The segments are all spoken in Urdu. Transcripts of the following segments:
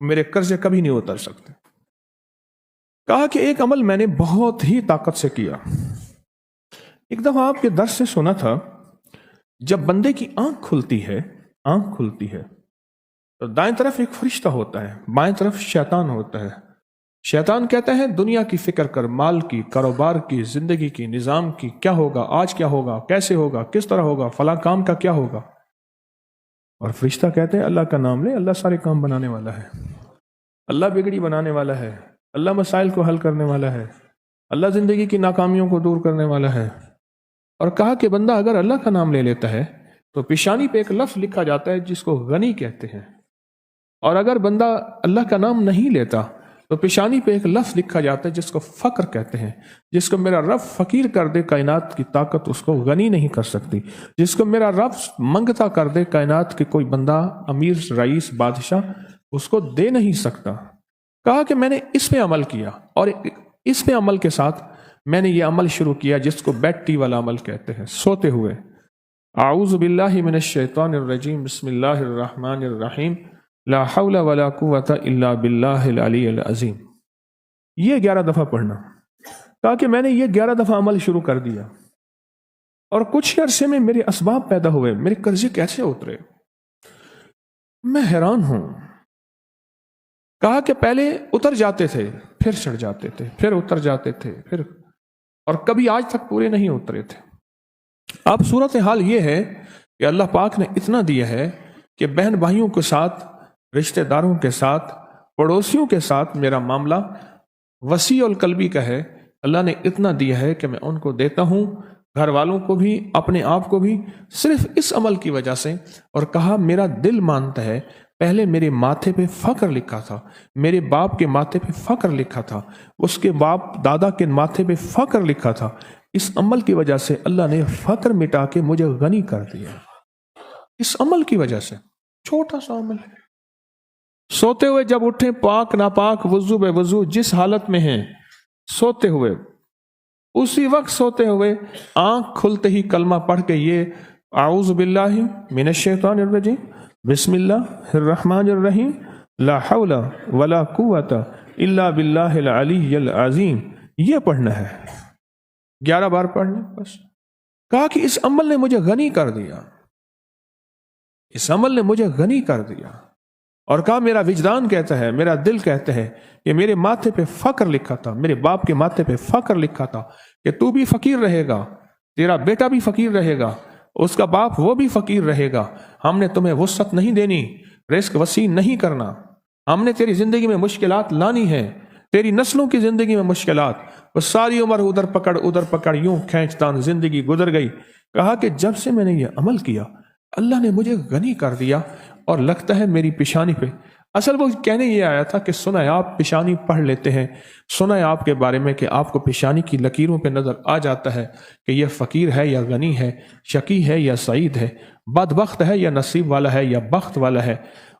میرے قرضے کبھی نہیں اتر سکتے۔ کہا کہ ایک عمل میں نے بہت ہی طاقت سے کیا۔ ایک دفعہ آپ کے درس سے سنا تھا، جب بندے کی آنکھ کھلتی ہے تو دائیں طرف ایک فرشتہ ہوتا ہے، بائیں طرف شیطان ہوتا ہے۔ شیطان کہتا ہے دنیا کی فکر کر، مال کی، کاروبار کی، زندگی کی، نظام کی، کیا ہوگا، آج کیا ہوگا، کیسے ہوگا، کس طرح ہوگا، فلاں کام کا کیا ہوگا۔ اور فرشتہ کہتے ہیں اللہ کا نام لے، اللہ سارے کام بنانے والا ہے، اللہ بگڑی بنانے والا ہے، اللہ مسائل کو حل کرنے والا ہے، اللہ زندگی کی ناکامیوں کو دور کرنے والا ہے۔ اور کہا کہ بندہ اگر اللہ کا نام لے لیتا ہے تو پیشانی پہ ایک لفظ لکھا جاتا ہے جس کو غنی کہتے ہیں، اور اگر بندہ اللہ کا نام نہیں لیتا تو پیشانی پہ ایک لفظ لکھا جاتا ہے جس کو فقر کہتے ہیں۔ جس کو میرا رب فقیر کر دے، کائنات کی طاقت اس کو غنی نہیں کر سکتی۔ جس کو میرا رب منگتا کر دے، کائنات کے کوئی بندہ، امیر، رئیس، بادشاہ اس کو دے نہیں سکتا۔ کہا کہ میں نے اس پہ عمل کیا، اور اس پہ عمل کے ساتھ میں نے یہ عمل شروع کیا جس کو بیڈ ٹی والا عمل کہتے ہیں، سوتے ہوئے۔ اعوذ باللہ من الشیطان الرجیم، بسم اللہ الرحمن الرحیم، لا حول ولا قوة الا باللہ العلی العظیم۔ یہ 11 دفعہ پڑھنا۔ کہا کہ میں نے یہ 11 دفعہ عمل شروع کر دیا، اور کچھ عرصے میں میرے اسباب پیدا ہوئے، میرے قرضے کیسے اترے، میں حیران ہوں۔ کہا کہ پہلے اتر جاتے تھے، پھر چڑھ جاتے تھے، پھر اتر جاتے تھے، پھر، اور کبھی آج تک پورے نہیں اترے تھے۔ اب صورتحال یہ ہے کہ اللہ پاک نے اتنا دیا ہے کہ بہن بھائیوں کے ساتھ، رشتہ داروں کے ساتھ، پڑوسیوں کے ساتھ میرا معاملہ وسیع القلبی کا ہے۔ اللہ نے اتنا دیا ہے کہ میں ان کو دیتا ہوں، گھر والوں کو بھی، اپنے آپ کو بھی، صرف اس عمل کی وجہ سے۔ اور کہا میرا دل مانتا ہے، پہلے میرے ماتھے پہ فقر لکھا تھا، میرے باپ کے ماتھے پہ فقر لکھا تھا، اس کے باپ دادا کے ماتھے پہ فقر لکھا تھا۔ اس عمل کی وجہ سے اللہ نے فقر مٹا کے مجھے غنی کر دیا، اس عمل کی وجہ سے۔ چھوٹا سا عمل ہے۔ سوتے ہوئے جب اٹھیں، پاک ناپاک، وضو بے وضو، جس حالت میں ہیں، سوتے ہوئے، اسی وقت سوتے ہوئے آنکھ کھلتے ہی کلمہ پڑھ کے یہ اعوذ باللہ من الشیطان الرجیم، بسم اللہ الرحمن الرحیم، لا حول ولا قوة الا باللہ العلی العظیم، یہ پڑھنا ہے 11 بار پڑھنا بس۔ کہا کہ اس عمل نے مجھے غنی کر دیا، اس عمل نے مجھے غنی کر دیا۔ اور کہا میرا وجدان کہتا ہے، میرا دل کہتا ہے کہ میرے ماتھے پہ فقر لکھا تھا، میرے باپ کے ماتھے پہ فقر لکھا تھا کہ تو بھی فقیر رہے گا، تیرا بیٹا بھی فقیر رہے گا، اس کا باپ وہ بھی فقیر رہے گا۔ ہم نے تمہیں وسعت نہیں دینی، رزق وسیع نہیں کرنا، ہم نے تیری زندگی میں مشکلات لانی ہے، تیری نسلوں کی زندگی میں مشکلات، وہ ساری عمر ادھر پکڑ یوں کھینچتان زندگی گزر گئی۔ کہا کہ جب سے میں نے یہ عمل کیا، اللہ نے مجھے غنی کر دیا، اور لگتا ہے میری پیشانی پہ، اصل وہ کہنے یہ آیا تھا کہ سنا ہے آپ پیشانی پڑھ لیتے ہیں، سنا ہے آپ کے بارے میں کہ آپ کو پیشانی کی لکیروں پہ نظر آ جاتا ہے کہ یہ فقیر ہے یا غنی ہے، شقی ہے یا سعید ہے، بدبخت ہے یا نصیب والا ہے یا بخت والا ہے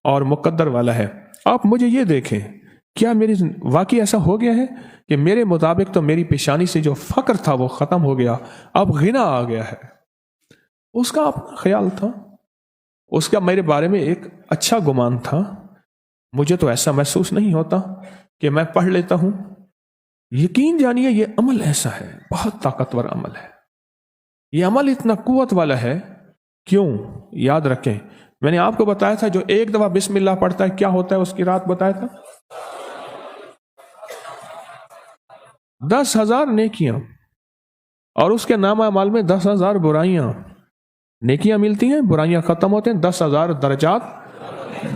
اور مقدر والا ہے۔ آپ مجھے یہ دیکھیں، کیا میری واقعی ایسا ہو گیا ہے کہ میرے مطابق تو میری پیشانی سے جو فقر تھا وہ ختم ہو گیا، اب غنا آ گیا ہے۔ اس کا اپنا خیال تھا، اس کا میرے بارے میں ایک اچھا گمان تھا، مجھے تو ایسا محسوس نہیں ہوتا کہ میں پڑھ لیتا ہوں۔ یقین جانیے یہ عمل ایسا ہے، بہت طاقتور عمل ہے، یہ عمل اتنا قوت والا ہے۔ کیوں؟ یاد رکھیں، میں نے آپ کو بتایا تھا جو ایک دفعہ بسم اللہ پڑھتا ہے کیا ہوتا ہے، اس کی رات بتایا تھا 10,000 نیکیاں، اور اس کے نامہ اعمال میں 10,000 برائیاں۔ نیکیاں ملتی ہیں، برائیاں ختم ہوتے ہیں، 10,000 درجات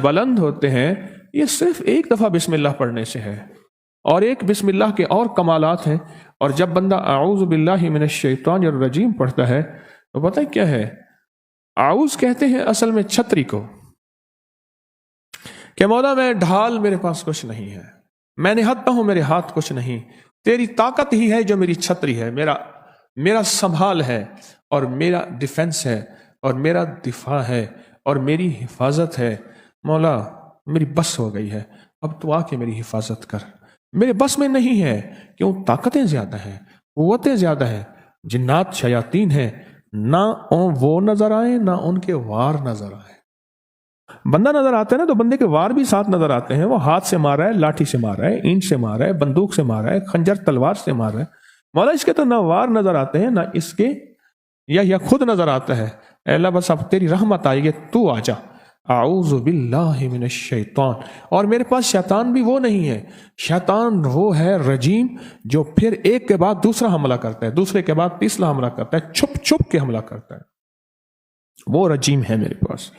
بلند ہوتے ہیں۔ یہ صرف ایک دفعہ بسم اللہ پڑھنے سے ہے، اور ایک بسم اللہ کے اور کمالات ہیں۔ اور جب بندہ اعوذ باللہ من الشیطان الرجیم پڑھتا ہے تو پتہ ہے کیا ہے، اعوذ کہتے ہیں اصل میں چھتری کو، کہ مولا میں ڈھال، میرے پاس کچھ نہیں ہے، میں نہتا ہوں، میرے ہاتھ کچھ نہیں، تیری طاقت ہی ہے جو میری چھتری ہے، میرا سنبھال ہے، اور میرا ڈیفنس ہے، اور میرا دفاع ہے، اور میری حفاظت ہے۔ مولا میری بس ہو گئی ہے، اب تو آ کے میری حفاظت کر، میرے بس میں نہیں ہے، کیوں؟ طاقتیں زیادہ ہیں، قوتیں زیادہ ہیں، جنات شیاطین ہیں، نہ وہ نظر آئیں نہ ان کے وار نظر آئیں۔ بندہ نظر آتا ہے نا تو بندے کے وار بھی ساتھ نظر آتے ہیں. وہ ہاتھ سے مار رہا ہے, لاٹھی سے مار رہا ہے, اینٹ سے مار رہا ہے, بندوق سے مار رہا ہے, خنجر تلوار سے مار رہا ہے. مولا اس کے تو نہ وار نظر آتے ہیں نہ اس کے یا خود نظر آتا ہے. اے اللہ بس اب تیری رحمت آئی ہے, تو آ جا. اعوذ باللہ من الشیطان. اور میرے پاس شیطان بھی وہ نہیں ہے. شیطان وہ ہے رجیم جو پھر ایک کے بعد دوسرا حملہ کرتا ہے, دوسرے کے بعد تیسرا حملہ کرتا ہے, چھپ چھپ کے حملہ کرتا ہے. وہ رجیم ہے میرے پاس.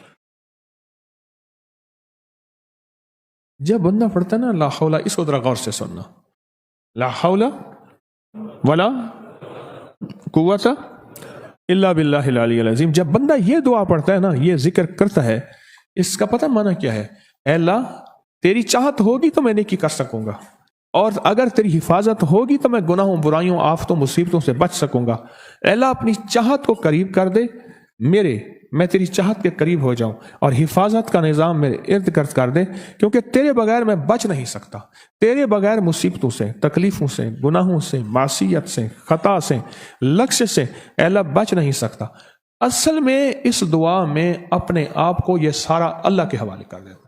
جب بندہ پڑھتا ہے نا لا حول, اس کو ذرا غور سے سننا, لا حول ولا قوت الا باللہ العلی العظیم. جب بندہ یہ دعا پڑھتا ہے نا, یہ ذکر کرتا ہے, اس کا پتہ معنی کیا ہے؟ اے اللہ تیری چاہت ہوگی تو میں نیکی کر سکوں گا, اور اگر تیری حفاظت ہوگی تو میں گناہوں, برائیوں, آفتوں, مصیبتوں سے بچ سکوں گا. اے اللہ اپنی چاہت کو قریب کر دے میں تیری چاہت کے قریب ہو جاؤں, اور حفاظت کا نظام میرے ارد گرد کر دے, کیونکہ تیرے بغیر میں بچ نہیں سکتا. تیرے بغیر مصیبتوں سے, تکلیفوں سے, گناہوں سے, معصیت سے, خطا سے, لغز سے اے اللہ بچ نہیں سکتا. اصل میں اس دعا میں اپنے آپ کو یہ سارا اللہ کے حوالے کر دیتا.